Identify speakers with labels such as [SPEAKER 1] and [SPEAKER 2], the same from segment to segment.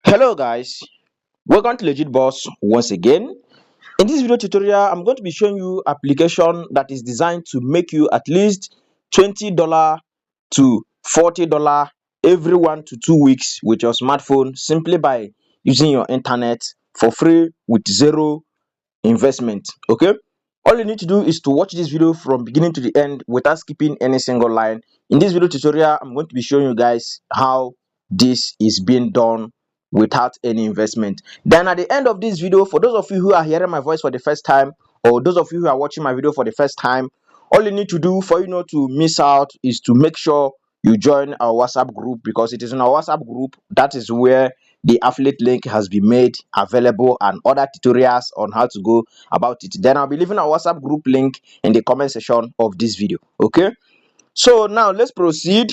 [SPEAKER 1] Hello guys, welcome to Legit Boss once again. In this video tutorial, I'm going to be showing you application that is designed to make you at least $20 to $40 every 1 to 2 weeks with your smartphone simply by using your internet for free with zero investment. Okay, all you need to do is to watch this video from beginning to the end without skipping any single line. In this video tutorial, I'm going to be showing you guys how this is being done without any investment. Then at the end of this video, for those of you who are hearing my voice for the first time, or those of you who are watching my video for the first time, all you need to do for you not to miss out is to make sure you join our WhatsApp group, because it is in our WhatsApp group that is where the affiliate link has been made available and other tutorials on how to go about it. Then I'll be leaving our WhatsApp group link in the comment section of this video. Okay, so now let's proceed.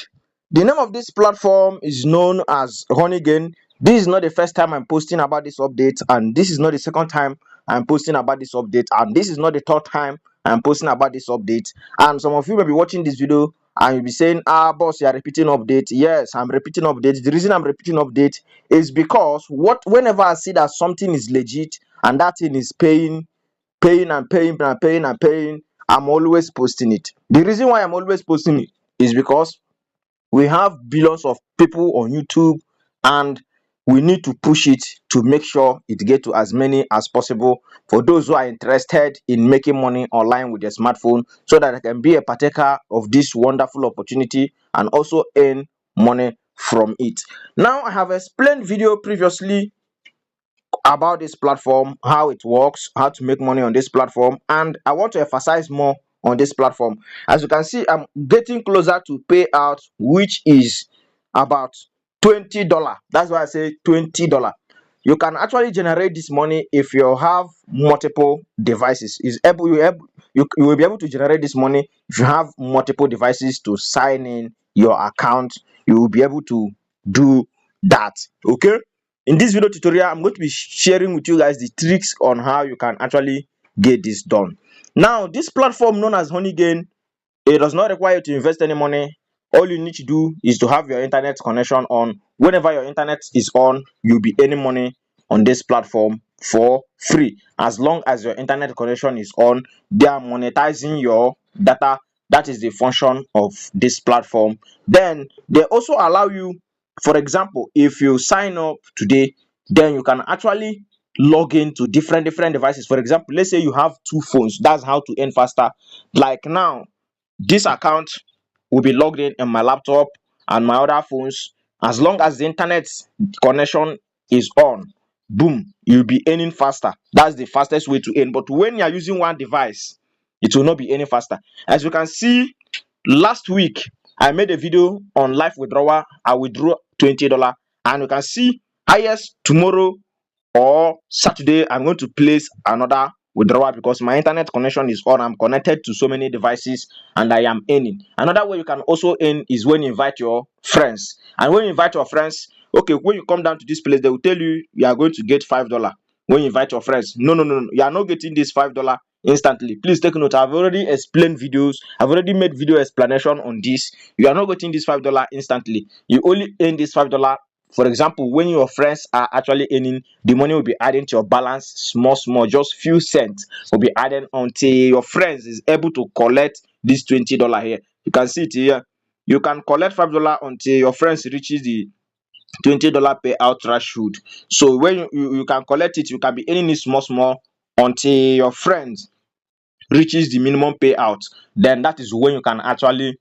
[SPEAKER 1] The name of this platform is known as Honeygain. This is not the first time I'm posting about this update, and this is not the second time I'm posting about this update, and this is not the third time I'm posting about this update. And some of you may be watching this video and you'll be saying, boss, you are repeating update. Yes, I'm repeating update. The reason I'm repeating update is because whenever I see that something is legit and that thing is paying, I'm always posting it. The reason why I'm always posting it is because we have billions of people on YouTube, and we need to push it to make sure it get to as many as possible for those who are interested in making money online with their smartphone, so that they can be a partaker of this wonderful opportunity and also earn money from it. Now, I have explained video previously about this platform, how it works, how to make money on this platform, and I want to emphasize more on this platform. As you can see, I'm getting closer to payout, which is about $20. That's why I say $20. You can actually generate this money if you have multiple devices. You will be able to generate this money if you have multiple devices to sign in your account. You will be able to do that. Okay, in this video tutorial, I'm going to be sharing with you guys the tricks on how you can actually get this done. Now, this platform known as Honeygain, it does not require you to invest any money. All you need to do is to have your internet connection on. Whenever your internet is on, you'll be earning money on this platform for free. As long as your internet connection is on, they are monetizing your data. That is the function of this platform. Then they also allow you, for example, if you sign up today, then you can actually log into different devices. For example, let's say you have two phones. That's how to earn faster. Like now, this account will be logged in my laptop and my other phones. As long as the internet connection is on, boom, you'll be earning faster. That's the fastest way to earn. But when you're using one device, it will not be any faster. As you can see, last week I made a video on live withdrawal. I withdrew $20, and you can see highest tomorrow or Saturday I'm going to place another withdrawal because my internet connection is on. I'm connected to so many devices and I am earning. Another way you can also earn is when you invite your friends. And when you invite your friends, okay, when you come down to this place, they will tell you you are going to get $5 when you invite your friends. No, you are not getting this $5 instantly. Please take note. I've already explained videos. I've already made video explanation on this. You are not getting this $5 instantly. You only earn this $5. For example, when your friends are actually earning, the money will be adding to your balance small, just few cents will be added until your friends is able to collect this $20 here. You can see it here. You can collect $5 until your friends reaches the $20 payout threshold. So when you can collect it, you can be earning it small until your friends reaches the minimum payout. Then that is when you can actually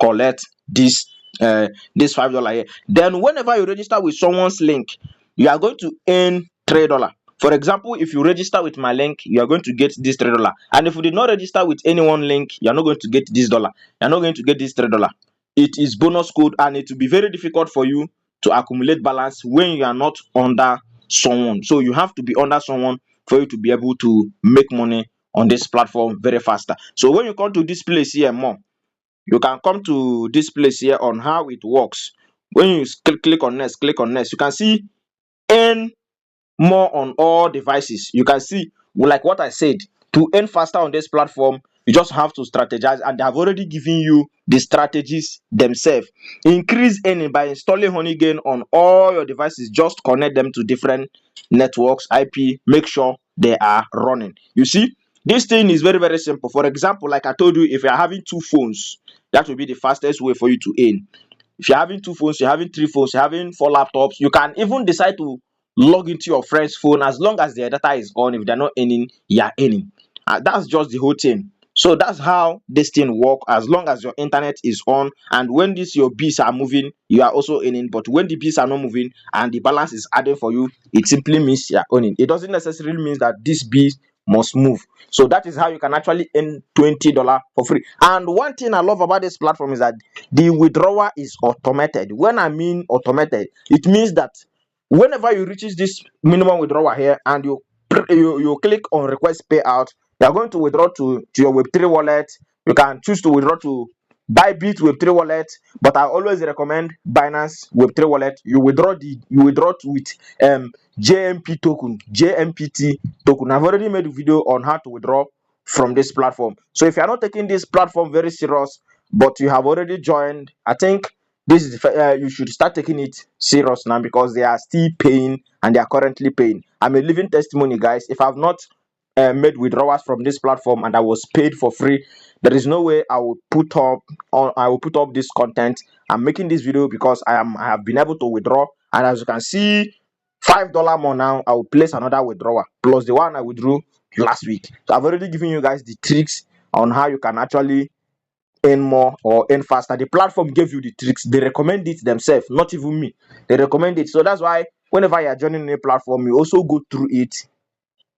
[SPEAKER 1] collect this $5 here. Then whenever you register with someone's link, you are going to earn $3. For example, if you register with my link, you are going to get this $3. And if you did not register with anyone link, you are not going to get this dollar. You are not going to get this $3. It is bonus code, and it will be very difficult for you to accumulate balance when you are not under someone. So you have to be under someone for you to be able to make money on this platform very faster. So when you come to this place here more, you can come to this place here on how it works. When you click on next, you can see earn more on all devices. You can see, like what I said, to earn faster on this platform, You just have to strategize, and they have already given you the strategies themselves. Increase earning by installing honeygain on all your devices. Just connect them to different networks, IP, make sure they are running. You see, this thing is very, very simple. For example, like I told you, if you are having two phones, that will be the fastest way for you to earn. If you're having two phones, you're having three phones, you're having four laptops, you can even decide to log into your friend's phone. As long as their data is on, if they're not earning, you're earning. That's just the whole thing. So that's how this thing work. As long as your internet is on, and when these your bills are moving, you are also earning. But when the bills are not moving and the balance is adding for you, it simply means you're earning. It doesn't necessarily mean that this bill must move. So that is how you can actually earn $20 for free. And one thing I love about this platform is that the withdrawal is automated. When I mean automated, it means that whenever you reaches this minimum withdrawal here, and you click on request payout, you are going to withdraw to your Web3 wallet. You can choose to withdraw to Bybit Web3 wallet, but I always recommend Binance Web3 wallet. You withdraw with JMP token, JMPT token. I've already made a video on how to withdraw from this platform. So if you are not taking this platform very serious, but you have already joined, I think this is you should start taking it serious now, because they are still paying, and they are currently paying. I'm a living testimony, guys. If I've not made withdrawals from this platform and I was paid for free, there is no way I will put up this content. I'm making this video because I have been able to withdraw, and as you can see, $5 more now. I will place another withdrawal plus the one I withdrew last week. So I've already given you guys the tricks on how you can actually earn more or earn faster. The platform gave you the tricks. They recommend it themselves, not even me. They recommend it. So that's why whenever you are joining a platform, you also go through it,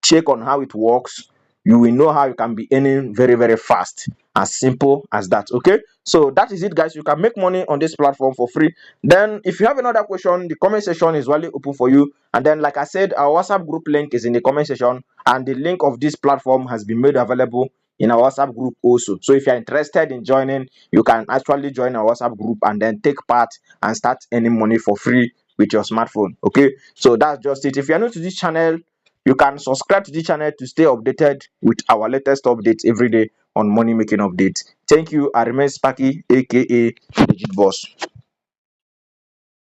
[SPEAKER 1] check on how it works. You will know how you can be earning very, very fast. As simple as that. Okay, so that is it, guys. You can make money on this platform for free. Then if you have another question, the comment section is wholly open for you. And then, like I said, our WhatsApp group link is in the comment section, and the link of this platform has been made available in our WhatsApp group also. So if you're interested in joining, you can actually join our WhatsApp group and then take part and start earning money for free with your smartphone. Okay, so that's just it. If you're new to this channel, you can subscribe to the channel to stay updated with our latest updates every day on money making updates. Thank you. I remain Sparky, aka Legit Boss.